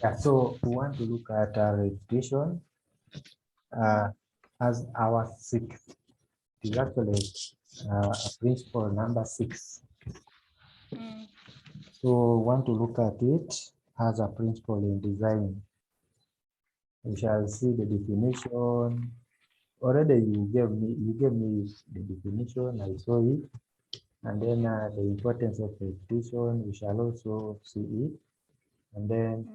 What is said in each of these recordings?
Yeah, so we want to look at repetition as our sixth. It is actually a principle number 6. So we want to look at it as a principle in design. We shall see the definition. Already you gave me the definition. I saw it, and then the importance of repetition. We shall also see it, and then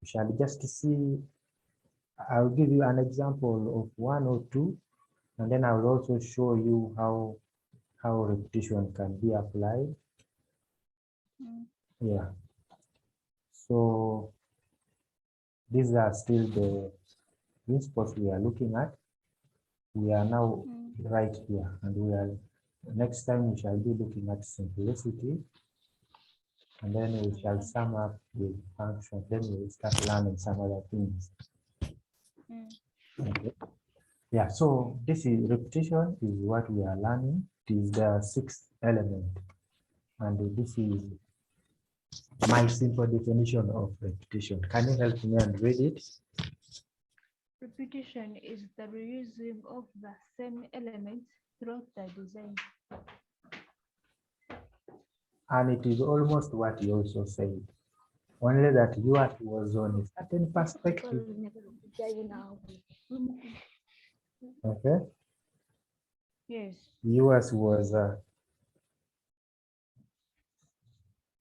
we shall just see. I'll give you an example of 1 or 2, and then I will also show you how repetition can be applied. Yeah. So these are still the principles we are looking at. We are now right here, and we are next time we shall be looking at simplicity, and then we shall sum up with function. Then we will start learning some other things. Okay. Yeah, so this is repetition is what we are learning. It is the 6th element, and this is my simple definition of repetition. Can you help me and read it? Repetition is the reusing of the same element throughout the design. And it is almost what you also said, only that yours was on a certain perspective. Okay. Yes. Yours was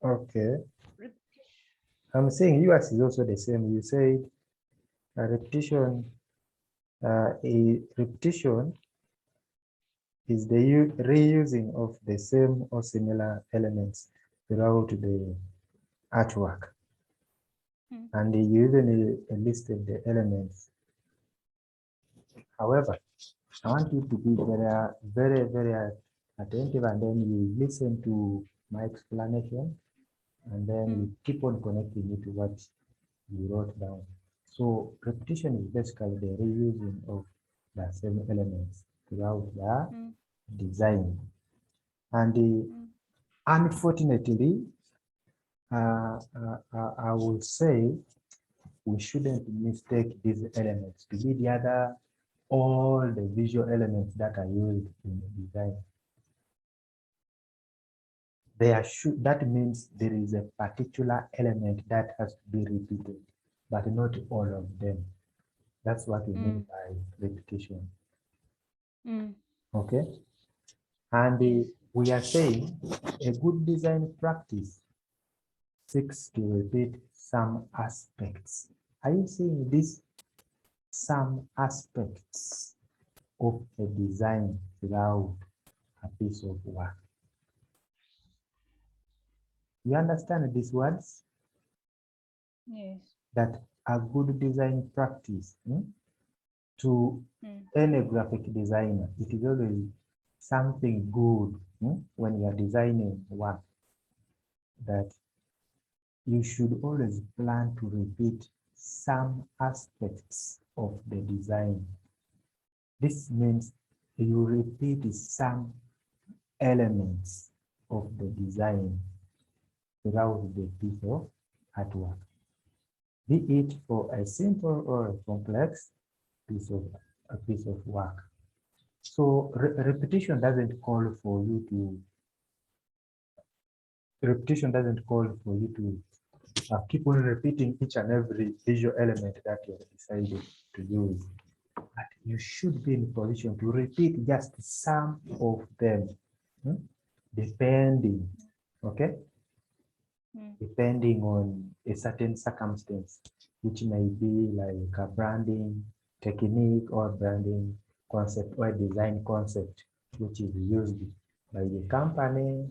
okay. I'm saying yours is also the same. You said repetition. A repetition is the reusing of the same or similar elements throughout the artwork. And you even listed the elements. However, I want you to be very attentive, and then you listen to my explanation, and then you keep on connecting it to what you wrote down. So repetition is basically the reusing of the same elements throughout the design. And unfortunately, I will say we shouldn't mistake these elements to be all the visual elements that are used in the design. That means there is a particular element that has to be repeated, but not all of them. That's what we mean by repetition. Okay? And we are saying a good design practice seeks to repeat some aspects. Are you seeing this? Some aspects of a design throughout a piece of work. You understand these words? Yes. That a good design practice to any graphic designer, it is always something good when you are designing work, that you should always plan to repeat some aspects of the design. This means you repeat some elements of the design throughout the piece of artwork, be it for a simple or a complex piece of work. So repetition doesn't call for you to keep on repeating each and every visual element that you have decided to use. But you should be in a position to repeat just some of them, depending, okay? Depending on a certain circumstance, which may be like a branding technique or branding concept or design concept, which is used by the company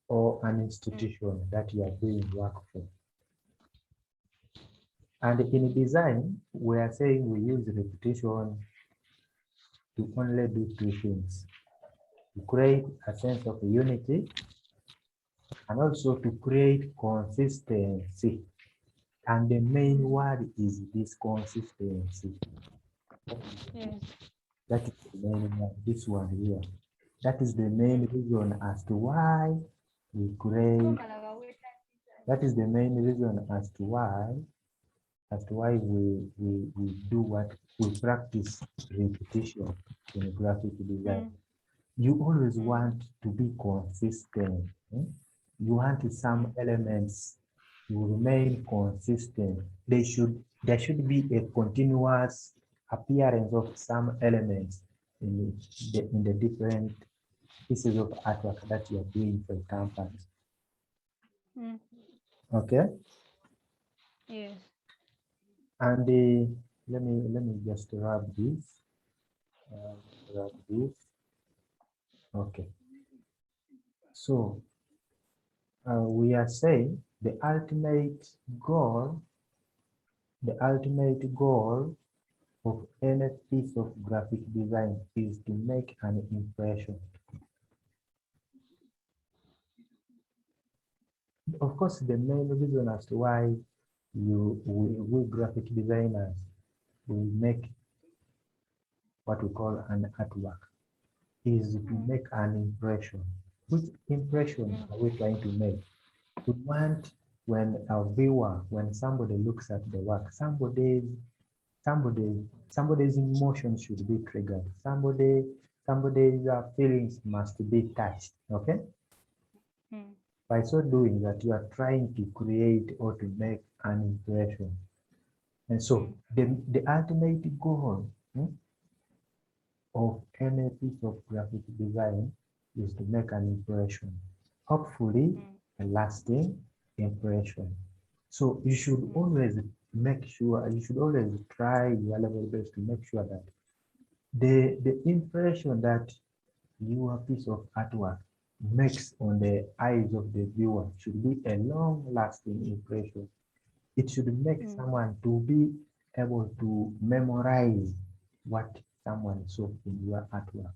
or an institution that you are doing work for. And in design, we are saying we use repetition to only do 2 things: to create a sense of unity and also to create consistency. And the main word is this consistency. Yes. That is the main word, this one here. That is the main reason as to why we create. That is the main reason as to why as to why we do what we practice repetition in graphic design. You always want to be consistent. You want some elements to remain consistent. There should be a continuous appearance of some elements in the different pieces of artwork that you are doing for a company. Okay. Yes. And let me just rub this. Rub this. Okay. So we are saying the ultimate goal of any piece of graphic design is to make an impression. Of course, the main reason as to why we graphic designers will make what we call an artwork is to make an impression. Which impression are we trying to make? We want when a viewer, when somebody looks at the work, somebody's emotion should be triggered. Somebody's feelings must be touched. Okay. By so doing that, you are trying to create or to make an impression. And so the ultimate goal of any piece of graphic design is to make an impression, hopefully a lasting impression. So you should always make sure, you should always try your level best to make sure that the impression that your piece of artwork makes on the eyes of the viewer should be a long-lasting impression. It should make someone to be able to memorize what someone saw in your artwork.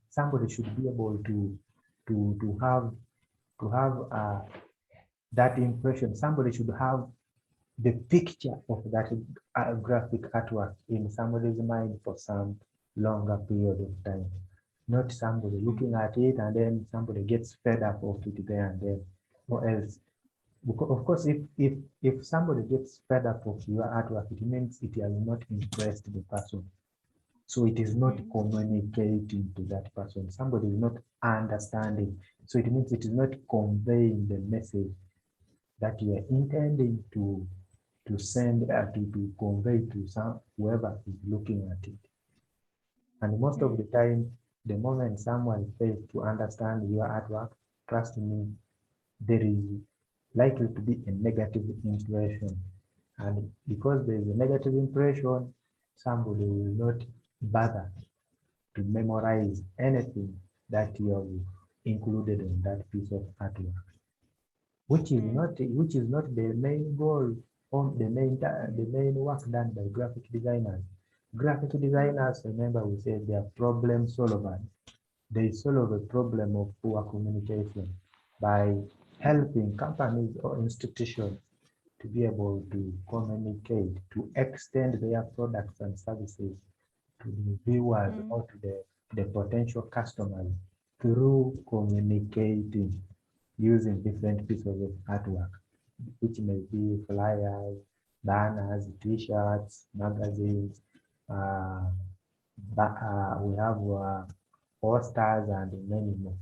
Somebody should be able to have that impression. Somebody should have the picture of that graphic artwork in somebody's mind for some longer period of time. Not somebody looking at it and then somebody gets fed up of it there and then, or else. Because of course, if somebody gets fed up of your artwork, it means it has not impressed the person. So it is not communicating to that person. Somebody is not understanding. So it means it is not conveying the message that you are intending to send, to convey to whoever is looking at it. And most of the time, the moment someone fails to understand your artwork, trust me, there is likely to be a negative impression. And because there is a negative impression, somebody will not bother to memorize anything that you have included in that piece of artwork, which is not the main goal or the main work done by graphic designers. Graphic designers, remember we said they are problem solvers. They solve a problem of poor communication by helping companies or institutions to be able to communicate, to extend their products and services to the viewers or to the potential customers through communicating using different pieces of artwork, which may be flyers, banners, t-shirts, magazines. We have posters and many more.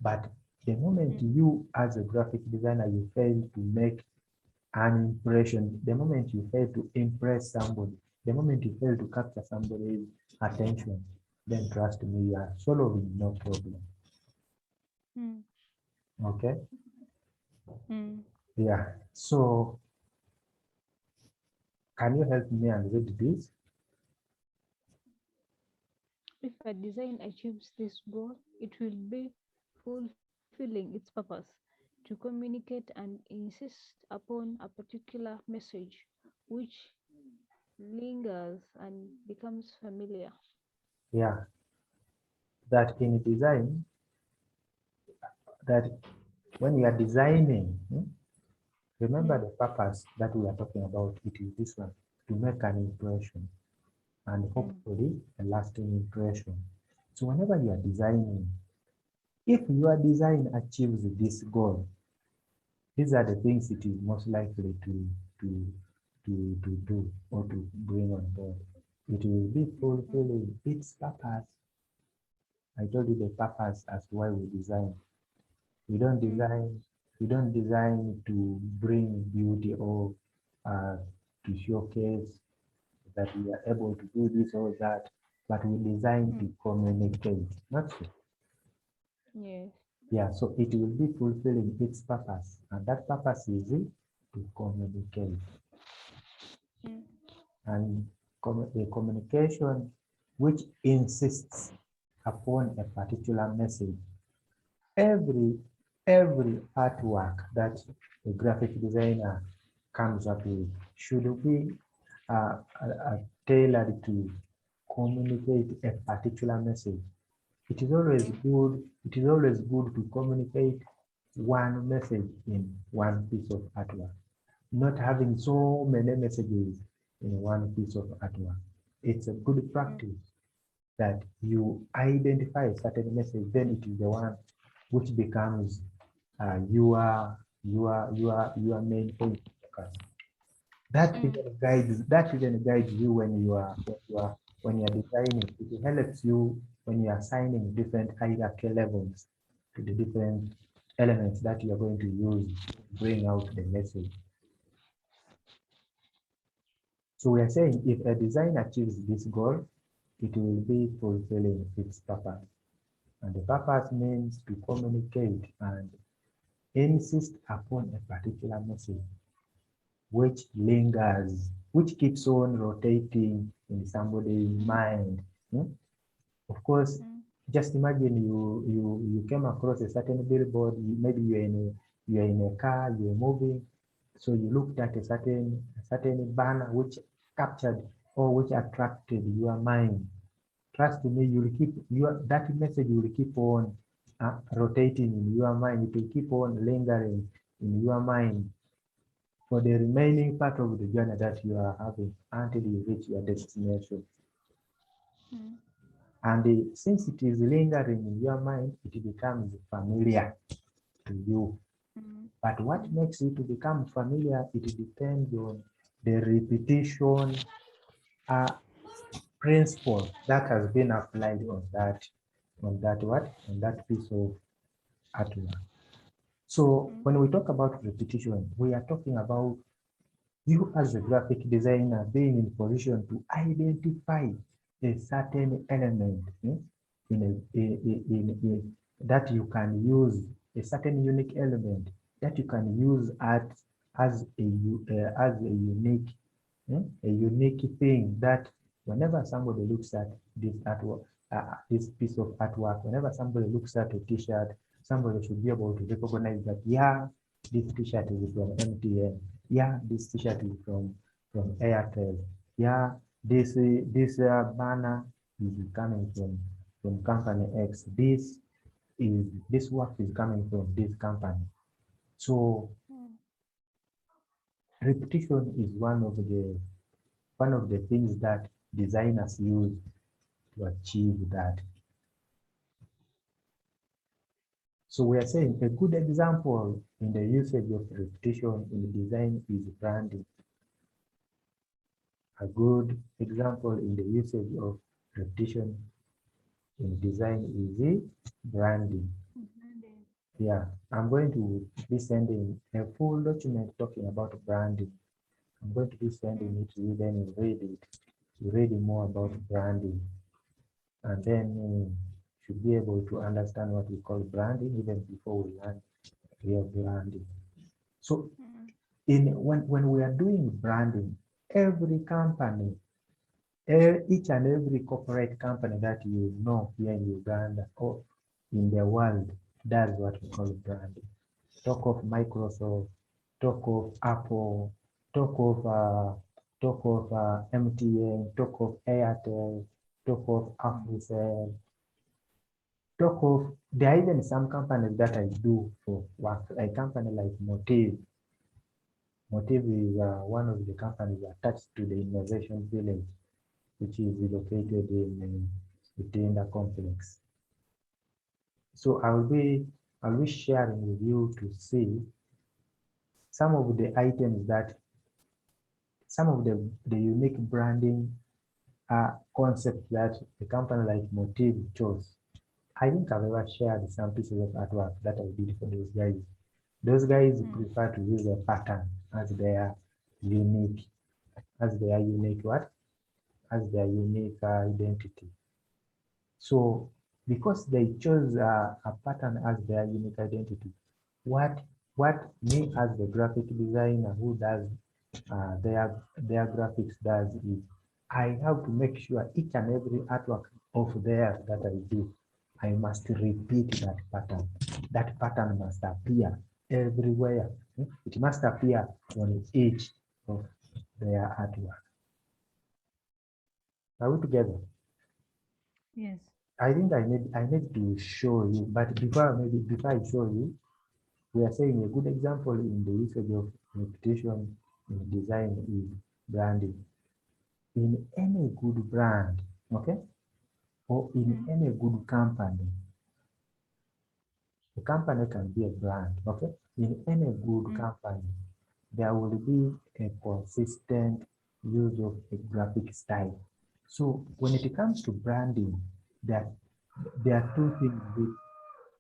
But the moment you, as a graphic designer, you fail to make an impression, the moment you fail to impress somebody, the moment you fail to capture somebody's attention, then trust me, you are solving no problem. Okay? Yeah. So, can you help me and read this? If a design achieves this goal, it will be fulfilling its purpose to communicate and insist upon a particular message which lingers and becomes familiar. Yeah. That in design, that when you are designing, remember the purpose that we are talking about. It is this one, to make an impression and hopefully a lasting impression. So whenever you are designing, if your design achieves this goal, these are the things it is most likely to do or to bring on board. It will be fulfilling its purpose. I told you the purpose as to why we design. We don't design. We don't design to bring beauty or to showcase that we are able to do this or that, but we design to communicate. Not so. Yes. Yeah, so it will be fulfilling its purpose, and that purpose is to communicate. And a communication which insists upon a particular message. Every artwork that a graphic designer comes up with should be tailored to communicate a particular message. It is always good. It is always good to communicate one message in one piece of artwork, not having so many messages in one piece of artwork. It's a good practice that you identify a certain message, then it is the one which becomes your main point of focus. That even guides you when you are designing. It helps you when you are assigning different hierarchy levels to the different elements that you are going to use to bring out the message. So we are saying if a design achieves this goal, it will be fulfilling its purpose. And the purpose means to communicate and insist upon a particular message which lingers, which keeps on rotating in somebody's mind. Of course, just imagine you came across a certain billboard. Maybe you're in a car, you're moving, so you looked at a certain banner which captured or which attracted your mind. Trust me, you will keep that message will keep on rotating in your mind. It will keep on lingering in your mind for the remaining part of the journey that you are having until you reach your destination. And since it is lingering in your mind, it becomes familiar to you. But what makes it to become familiar, it depends on the repetition principle that has been applied on that piece of artwork. So when we talk about repetition, we are talking about you as a graphic designer being in position to identify a certain element that you can use, a certain unique element that you can use as a unique thing that whenever somebody looks at this artwork, this piece of artwork, whenever somebody looks at a t-shirt, somebody should be able to recognize that, yeah, this t-shirt is from MTN. Yeah, this t-shirt is from Airtel. Yeah, this banner is coming from company X. This work is coming from this company. So repetition is one of the things that designers use to achieve that. So we are saying a good example in the usage of repetition in design is branding. A good example in the usage of repetition in design is branding. Yeah, I'm going to be sending a full document talking about branding. I'm going to be sending it to you, then you read it. You read more about branding. And then you should be able to understand what we call branding even before we learn real branding. So when we are doing branding, every company, each and every corporate company that you know here in Uganda or in the world does what we call branding. Talk of Microsoft, talk of Apple, talk of MTN, talk of Airtel, talk of Africell, talk of, there are even some companies that I do for work, a company like Motive. Motive is one of the companies attached to the Innovation Village, which is located in the Tenda complex. So I'll be sharing with you to see some of the items that some of the unique branding concept that a company like Motive chose. I think I've ever shared some pieces of artwork that I did for those guys. Those guys prefer to use a pattern as their unique, what? As their unique identity. So because they chose a pattern as their unique identity, what me as the graphic designer who does their graphics does is I have to make sure each and every artwork of theirs that I do, I must repeat that pattern. That pattern must appear everywhere. It must appear on each of their artwork. Are we together? Yes. I think I need to show you, but before I show you, we are saying a good example in the usage of repetition in design is branding. In any good brand, okay, or in any good company, a company can be a brand, okay? In any good company, there will be a consistent use of a graphic style. So when it comes to branding, there are two things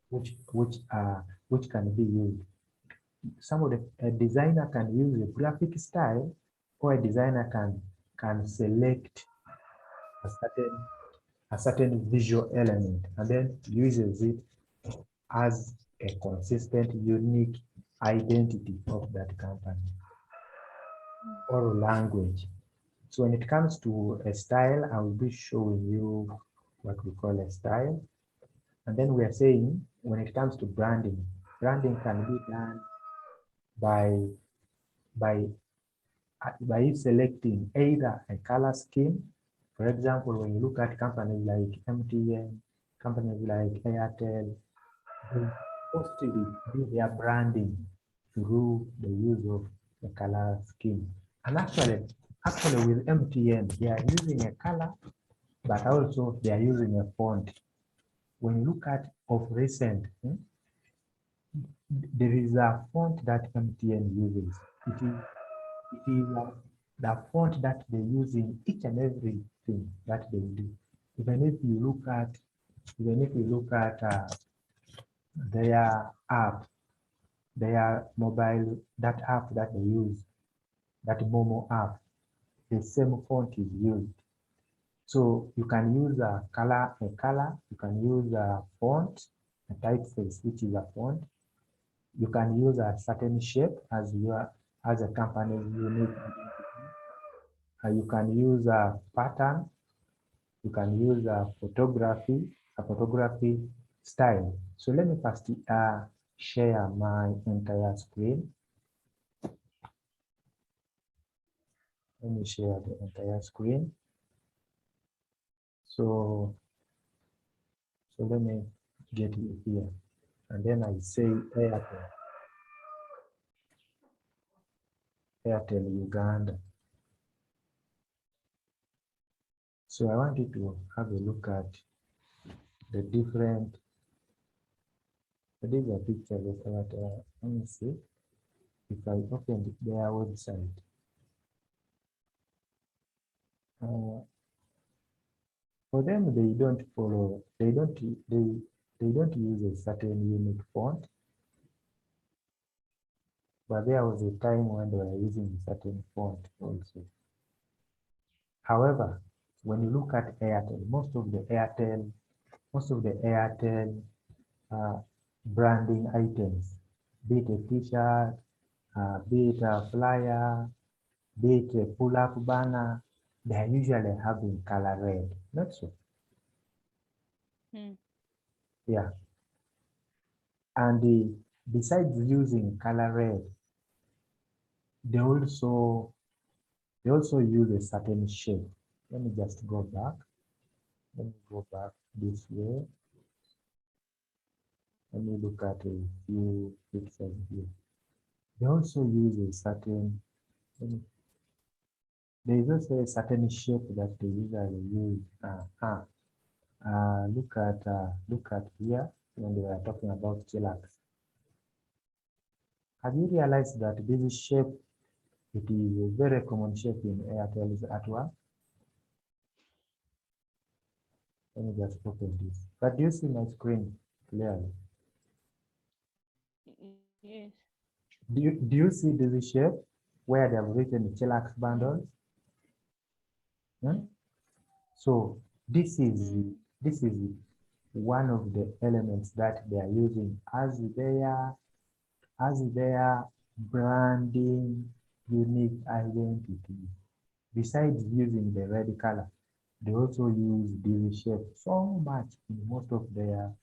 which can be used. A designer can use a graphic style, or a designer can select a certain visual element and then uses it as a consistent, unique identity of that company or language. So when it comes to a style, I will be showing you what we call a style. And then we are saying when it comes to branding, branding can be done by by by selecting either a color scheme. For example, when you look at companies like MTN, companies like Airtel, they mostly do their branding through the use of the color scheme. And actually with MTN, they are using a color, but also they are using a font. When you look at of recent, there is a font that MTN uses. It is the font that they use in each and everything that they do. Even if you look at their app, their mobile, that app that they use, that Momo app, the same font is used. So you can use a color, you can use a font, a typeface, which is a font. You can use a certain shape as a company's unique identity. You can use a pattern. You can use a photography style. So let me first share my entire screen. Let me share the entire screen. So let me get you here. And then I say Airtel Uganda. So I want you to have a look at the different, these are pictures of Airtel. Let me see if I open their website. For them, they don't follow, they don't use a certain unique font. But there was a time when they were using a certain font also. However, when you look at Airtel, most of the Airtel branding items, be it a t-shirt, be it a flyer, be it a pull-up banner, they are usually having color red, not so? Yeah. And besides using color red, they also use a certain shape. Let me just go back. Let me go back this way. Let me look at a few pictures here. They also use a certain, there is also a certain shape that they usually use. Look at here when they were talking about chillax. Have you realized that this shape It is a very common shape in Airtel's artwork. Let me just open this. But do you see my screen clearly? Yes. Do you see this shape where they have written Chillax bundles? Hmm? So this is one of the elements that they are using as their branding unique identity. Besides using the red color, they also use this shape so much in most of their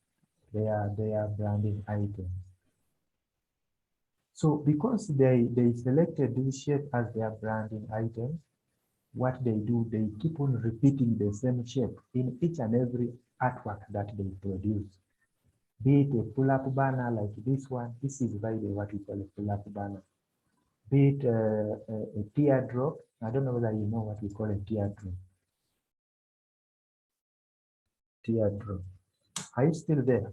branding items. So because they selected this shape as their branding item, what they do, they keep on repeating the same shape in each and every artwork that they produce. Be it a pull-up banner like this one, this is by the what we call a pull-up banner. Be it a teardrop, I don't know whether you know what we call a teardrop. Teardrop. Are you still there?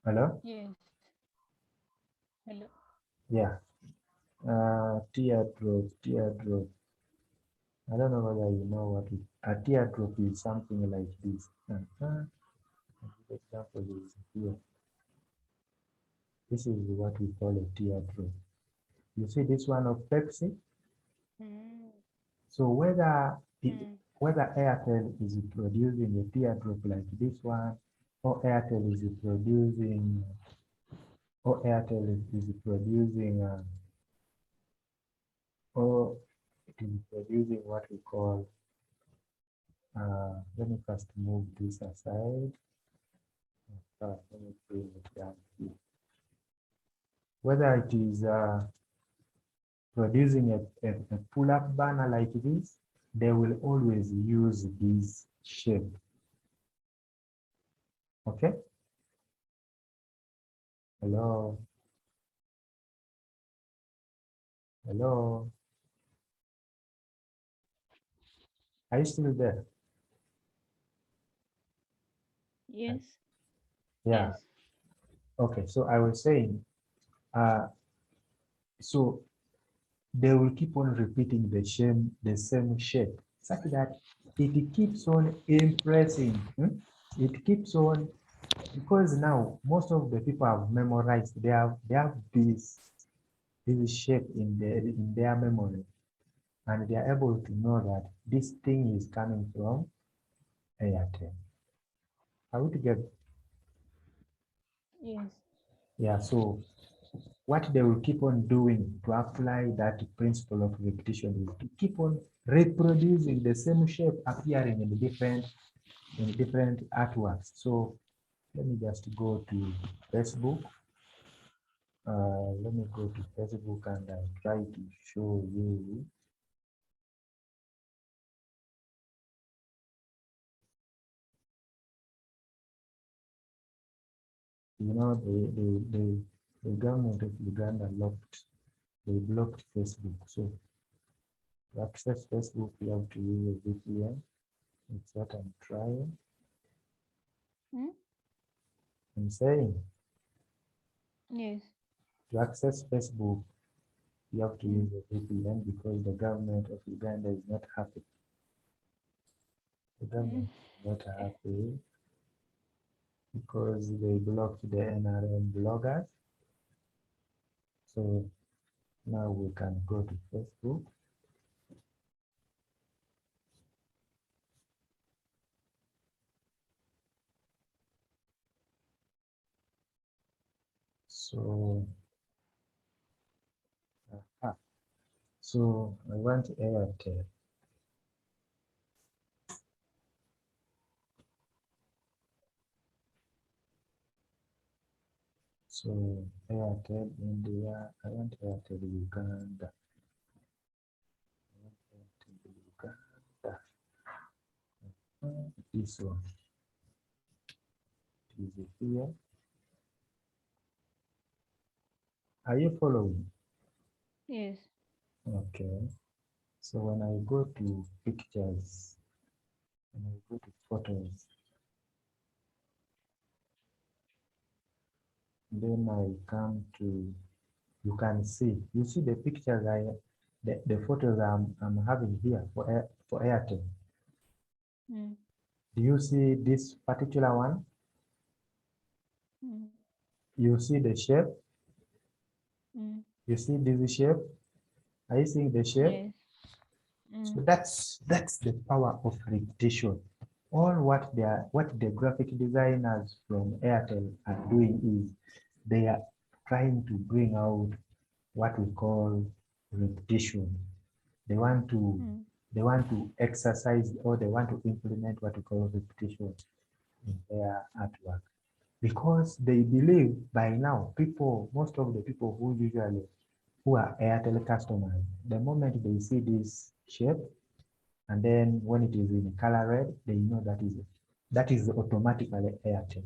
Hello? Yes. Hello. Yeah. Teardrop. I don't know whether you know what a teardrop is. Something like this. Example is here. This is what we call a teardrop. You see this one of Pepsi? Mm. So whether Mm. whether Airtel is producing a teardrop like this one, or Airtel is producing, or it is producing what we call. Let me first move this aside. Let me bring it down here. Whether it is producing a pull-up banner like this, they will always use this shape. Okay? Hello? Hello? Are you still there? Yes. Yeah. Yes. Okay. So I was saying, so they will keep on repeating the same shape, such that it keeps on impressing. It keeps on, because now most of the people have memorized. They have this shape in their memory, and they are able to know that this thing is coming from Airtel. Are we together? Yes. Yeah. So what they will keep on doing to apply that principle of repetition is to keep on reproducing the same shape appearing in different artworks. So let me just go to Facebook. Let me go to Facebook and I try to show you. You know, the government of Uganda blocked Facebook. So to access Facebook, you have to use a VPN. It's what I'm trying. Hmm? I'm saying Yes. to access Facebook, you have to Hmm. use a VPN because the government of Uganda is not happy. The Hmm. government is not happy because they blocked the NRM bloggers. So now we can go to Facebook. So, so I want Airtel. So Airtel India, I want Airtel Uganda. I want Airtel Uganda. This one is here. Are you following? Yes. Okay. So when I go to pictures, when I go to photos, Then I come to, you can see, you see the pictures the photos I'm having here for Airtel. Do you see this particular one? You see the shape? You see this shape? Are you seeing the shape? Yes. So that's the power of repetition. All what the graphic designers from Airtel are doing is they are trying to bring out what we call repetition. They want to exercise, or they want to implement what we call repetition in their artwork, because they believe by now most of the people who are Airtel customers, the moment they see this shape, and then when it is in color red, they know that is automatically Airtel.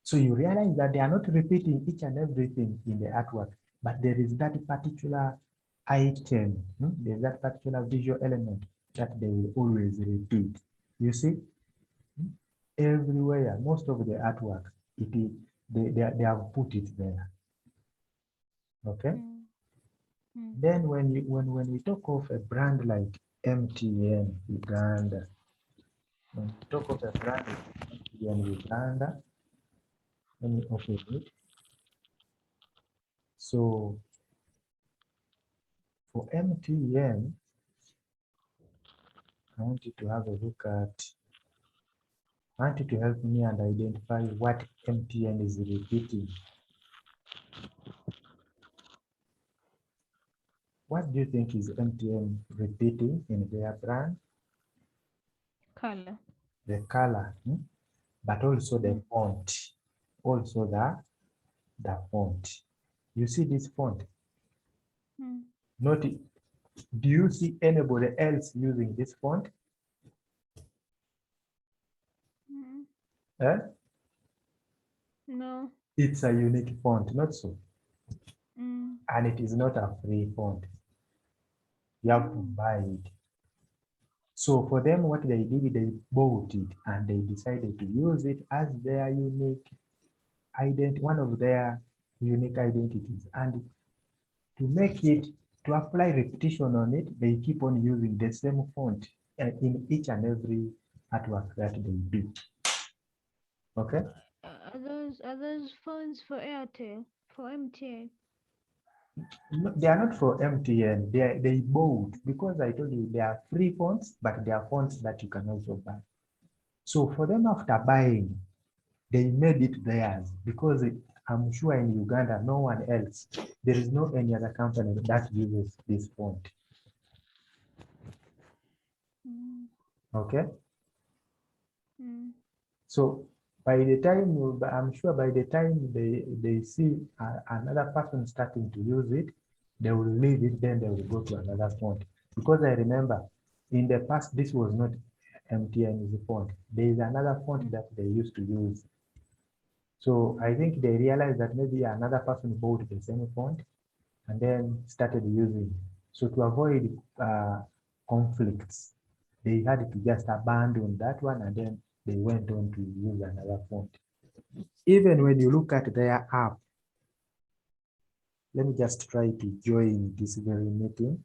So you realize that they are not repeating each and everything in the artwork, but there is that particular item, there's that particular visual element that they will always repeat. You see, everywhere, most of the artwork, they have put it there. Okay. Then when we talk of a brand like MTN Uganda, when we talk of a brand like MTN Uganda, let me open it. So for MTN, I want you to have a look at, I want you to help me and identify what MTN is repeating. What do you think is MTN repeating in their brand? Color. The color, but also the font. Also the font. You see this font? Notice, do you see anybody else using this font? Eh? No. It's a unique font, not so. And it is not a free font. You have to buy it. So for them, what they did, they bought it and they decided to use it as their unique one of their unique identities. And to make it, to apply repetition on it, they keep on using the same font in each and every artwork that they do. Okay? Are those phones for Airtel? For MTN? No, they are not for MTN. They bought, because I told you they are free fonts, but they are fonts that you can also buy. So for them, after buying, they made it theirs, because I'm sure in Uganda, no one else, there is no any other company that uses this font. Okay? So by the time, I'm sure by the time they see another person starting to use it, they will leave it, then they will go to another font. Because I remember in the past, this was not MTN's font. There is another font that they used to use. So I think they realized that maybe another person bought the same font and then started using it. So to avoid conflicts, they had to just abandon that one, and then they went on to use another font. Even when you look at their app, let me just try to join this very meeting.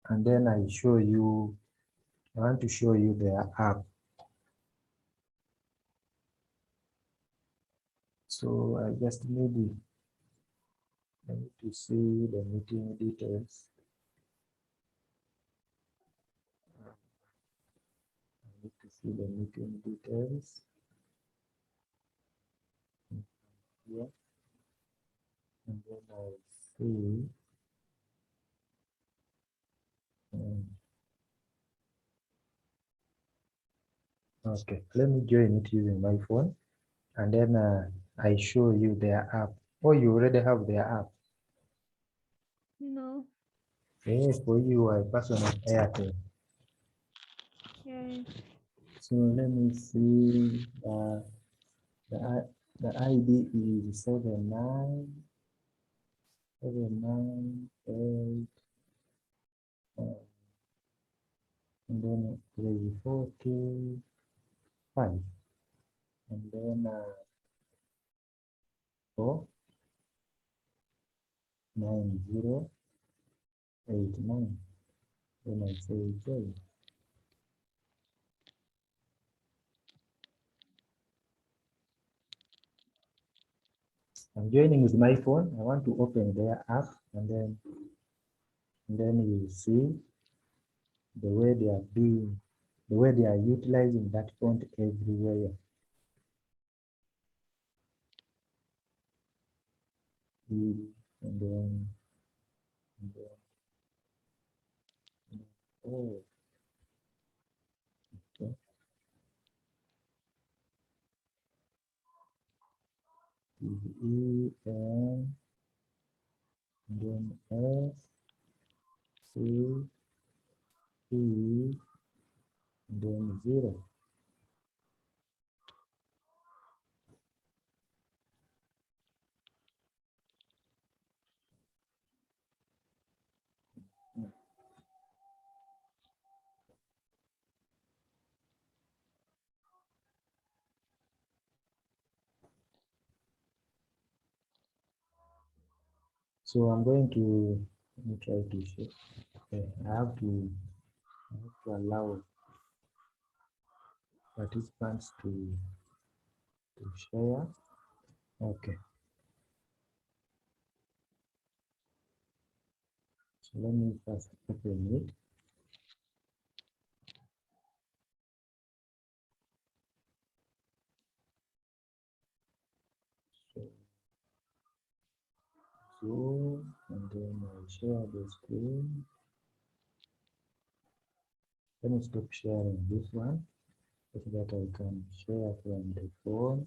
And then I want to show you their app. So I just need to see the meeting details. I need to see the meeting details. Here. And then I see okay, let me join it using my phone, and then I show you their app. Oh, you already have their app. No. Okay, for you, a person of Airtel. Yes. So let me see. The ID is 79798, and then 345. and then 49089. Then I say join. I'm joining with my phone. I want to open their app, and then you see the way they are doing, the way they are utilizing that font everywhere. And then, and then oh, okay. E-N, and then S-C-E, and then 0. So I'm going to, let me try to show. Okay, I have to allow participants to share. Okay, so let me first open it. So zoom, and then I share the screen. Let me stop sharing this one so that I can share from the phone.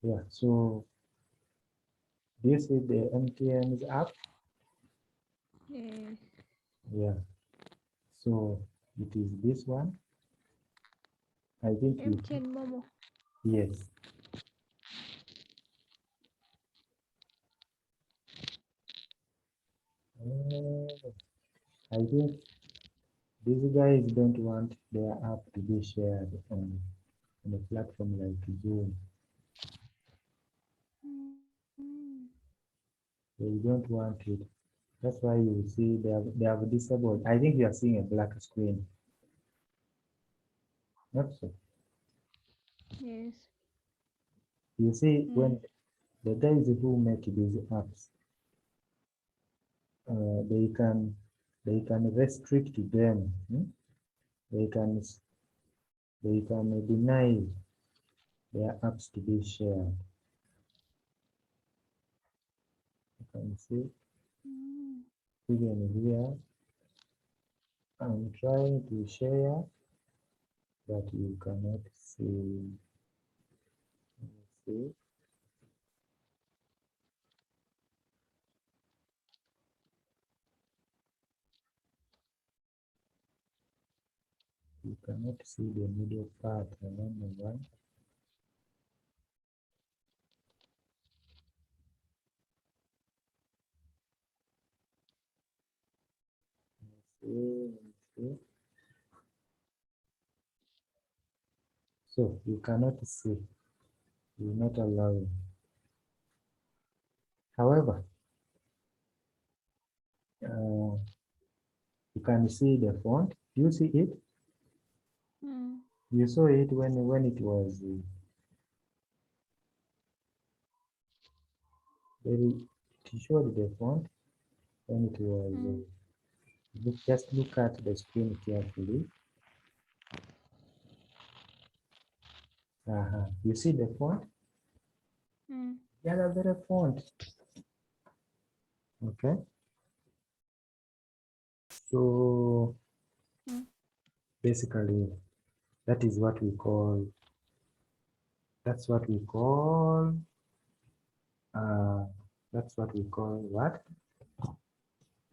Yeah, so this is the MTN's app. Yes. Yeah, so it is this one. I think you, MTN Momo. yes. I think these guys don't want their app to be shared on a platform like Zoom. They don't want it. That's why you see they have disabled. I think you are seeing a black screen. Not so. Yes. You see, when the guys who make these apps, they can restrict them. They can deny their apps to be shared. You can see even here. I'm trying to share, but you cannot see. See, you cannot see the middle part. I don't know why. See. So you cannot see. You will not allow it. However, you can see the font. Do you see it? You saw it when it was very. It showed the font when it was. Just look at the screen carefully. You see the font? Yeah, the very font. Okay. So basically, that is what we call. That's what we call. That's what we call what?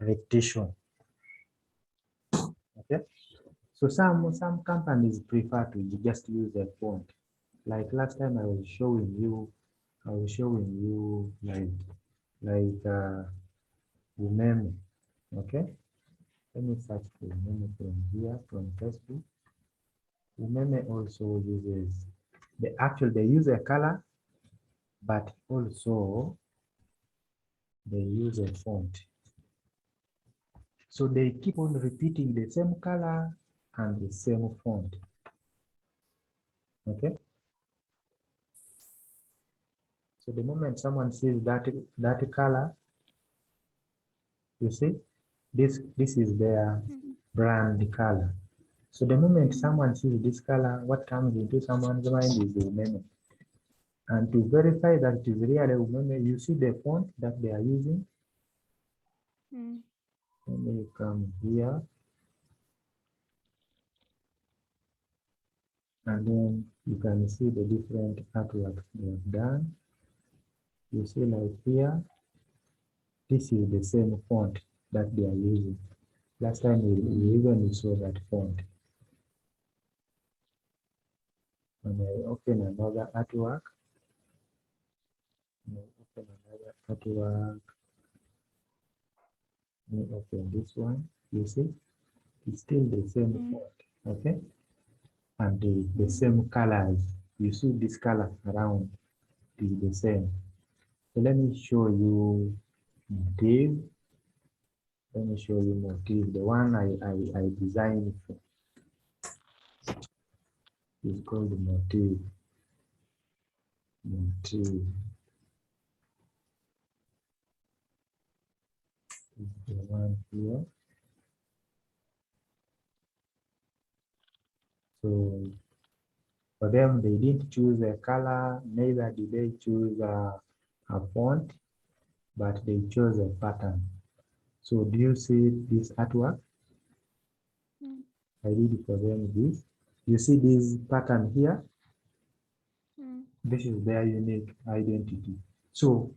Repetition. Okay. So some companies prefer to just use a font. Like last time I was showing you like Umeme. Okay, let me search for Umeme from here, from Facebook. Umeme also uses they use a color, but also they use a font. So they keep on repeating the same color and the same font. Okay. So the moment someone sees that color, you see, this is their brand color. So the moment someone sees this color, what comes into someone's mind is the Umeme. And to verify that it is really Umeme, you see the font that they are using. Let me come here. And then you can see the different artworks they have done. You see like here, this is the same font that they are using. Last time we even saw that font. When I open another artwork, let me open this one. You see, it's still the same font, okay? And the same colors. You see this color around is the same. So let me show you motif. Let me show you motif. The one I designed for is called motif. Motif. Is the one here. So for them, they didn't choose a color, neither did they choose a font, but they chose a pattern. So do you see this artwork? I did for them this. You see this pattern here? This is their unique identity. So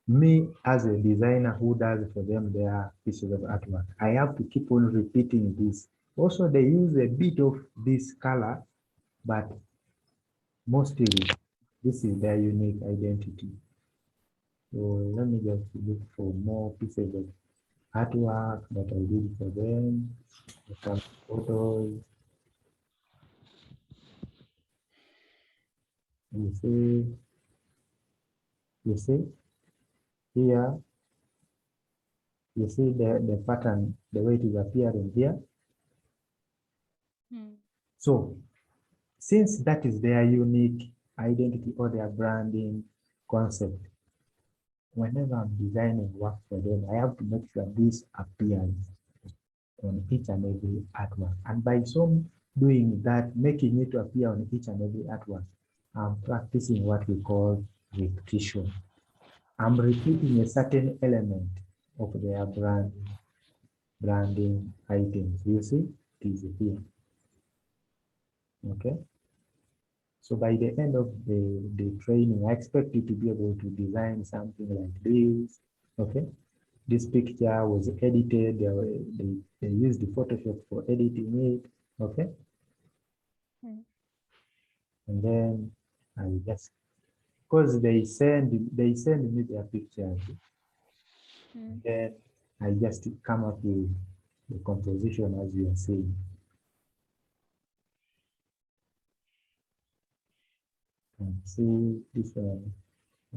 me as a designer who does for them their pieces of artwork, I have to keep on repeating this. Also, they use a bit of this color, but mostly this is their unique identity. So let me just look for more pieces of artwork that I did for them. Some photos. You see here, you see the pattern, the way it is appearing here. So since that is their unique identity or their branding concept, whenever I'm designing work for them, I have to make sure this appears on each and every artwork. And by so doing that, making it to appear on each and every artwork, I'm practicing what we call repetition. I'm repeating a certain element of their branding items. You see, it is here. Okay. So by the end of the training, I expect you to be able to design something like this. Okay. This picture was edited. They used the Photoshop for editing it. Okay. And then I just, because they send me their pictures. And then I just come up with the composition as you are saying. And see this one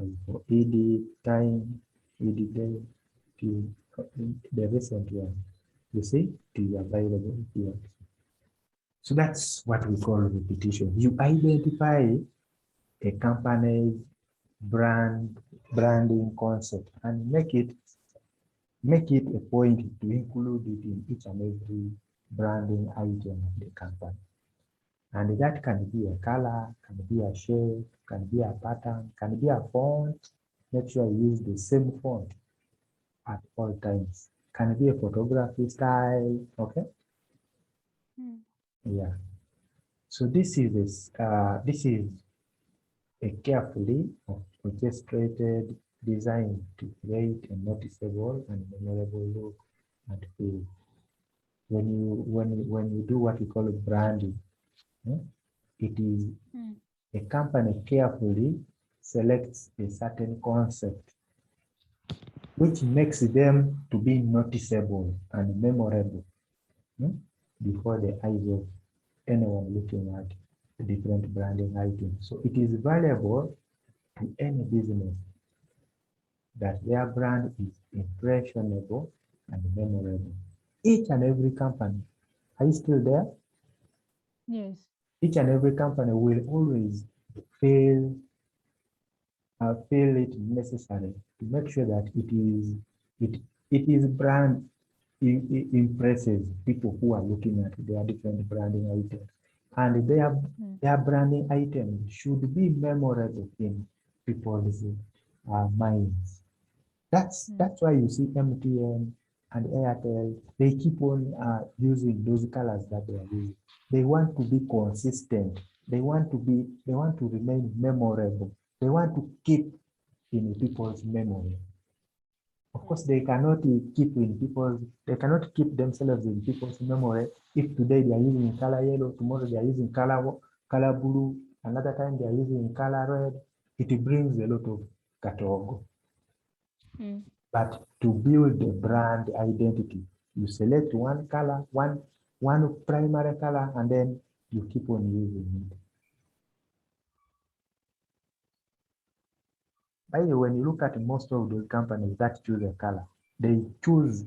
as for edit time, edit day, the recent one. You see, it is available here. So that's what we call repetition. You identify a company's branding concept and make it a point to include it in each and every branding item of the company. And that can be a color, can be a shape, can be a pattern, can be a font. Make sure you use the same font at all times. Can be a photography style, okay? Yeah. So this is a carefully orchestrated design to create a noticeable and memorable look and feel. When you do what we call branding, it is a company carefully selects a certain concept which makes them to be noticeable and memorable before the eyes of anyone looking at different branding items. So it is valuable to any business that their brand is impressionable and memorable. Each and every company, are you still there? Yes. Each and every company will always feel feel it necessary to make sure that it is brand impresses people who are looking at their different branding items, and their branding items should be memorable in people's minds. That's why you see MTN and Airtel, they keep on using those colors that they are using. They want to be consistent. They want to remain memorable. They want to keep in people's memory. Of course, they cannot they cannot keep themselves in people's memory. If today they are using color yellow, tomorrow they are using color blue, another time they are using color red, it brings a lot of katogo. But to build a brand identity, you select one color, one primary color, and then you keep on using it. By the way, when you look at most of those companies that choose a color, they choose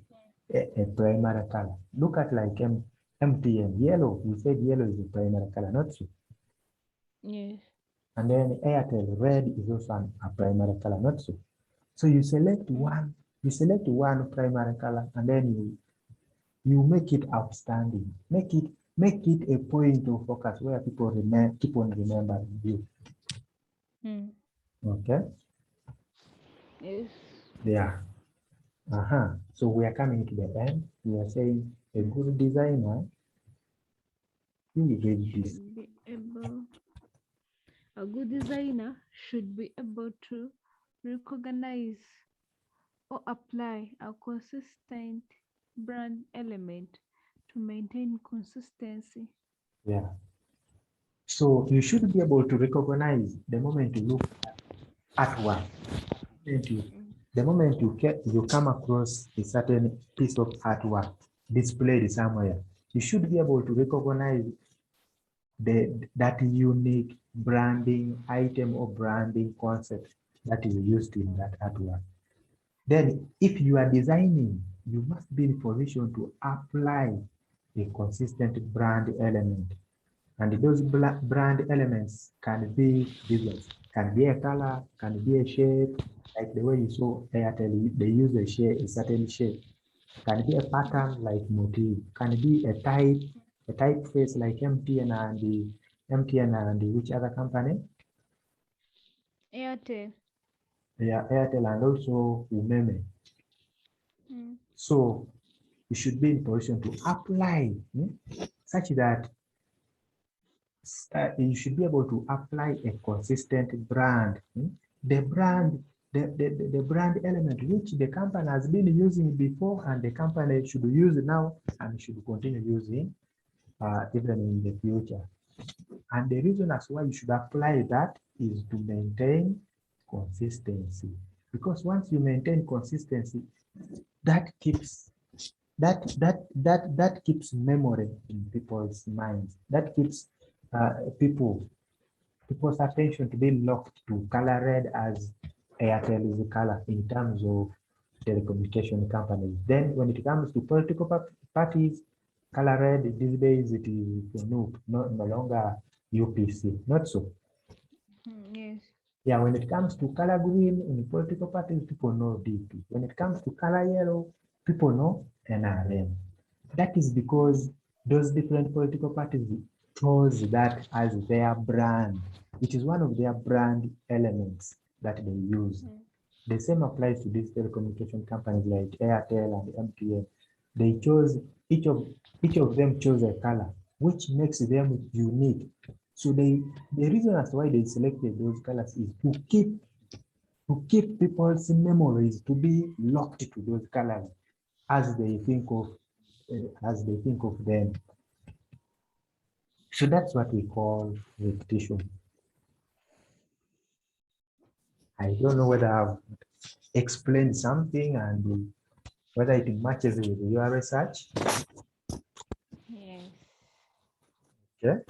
a primary color. Look at like MTN, yellow. We said yellow is the primary color, not so. Yes. And then Airtel, red is also a primary color, not so. So you select one primary color, and then you make it outstanding. Make it a point of focus where people keep on remembering you. Okay. Yes. Yeah. So we are coming to the end. We are saying a good designer, you read this. A good designer should be able to recognize or apply a consistent brand element to maintain consistency. Yeah. So you should be able to recognize the moment you look at artwork. The moment you come across a certain piece of artwork displayed somewhere, you should be able to recognize that unique branding item or branding concept that is used in that artwork. Then if you are designing, you must be in position to apply a consistent brand element. And those brand elements can be different. Can be a color, can be a shape, like the way you saw Airtel, they use a certain shape. Can be a pattern like motif. Can be a typeface like MTN and which other company? Airtel. Yeah, Airtel and also Umeme. So you should be in position to apply such that you should be able to apply a consistent brand. The brand element which the company has been using before and the company should use now and should continue using even in the future. And the reason as why you should apply that is to maintain consistency. Because once you maintain consistency, that keeps that keeps memory in people's minds. That keeps people's attention to be locked to color red as Airtel is the color in terms of telecommunication companies. Then when it comes to political parties, color red these days it is no longer UPC, not so. Yes. Yeah, when it comes to color green in political parties, people know DP. When it comes to color yellow, people know NRM. That is because those different political parties chose that as their brand. It is one of their brand elements that they use. The same applies to these telecommunication companies like Airtel and MTN. They chose, each of them chose a color, which makes them unique. So the reason as why they selected those colors is to keep people's memories to be locked to those colors as they think of them. So that's what we call repetition. I don't know whether I've explain something and whether it matches with your research. Yes. Okay.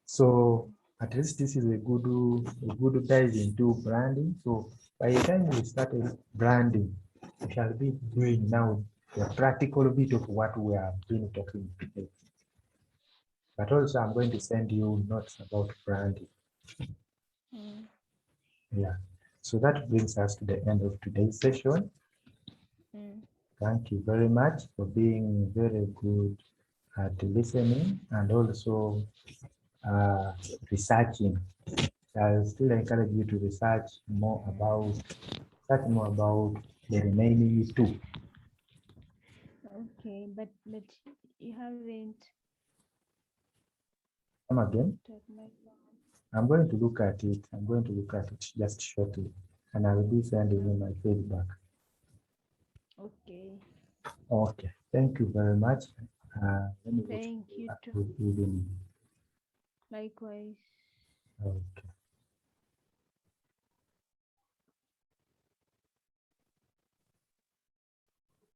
So at least this is a good dive into branding. So by the time we started branding, we shall be doing now the practical bit of what we have been talking today. But also I'm going to send you notes about branding. Mm. Yeah. So that brings us to the end of today's session. Mm. Thank you very much for being very good at listening and also researching. I still encourage you to research more about the remaining two. Okay, but you haven't Come again. taught my phone. I'm going to look at it. I'm going to look at it just shortly, and I will be sending you my feedback. Okay. Okay. Thank you very much. Let me wish Thank you you a too. good evening. Likewise. Okay.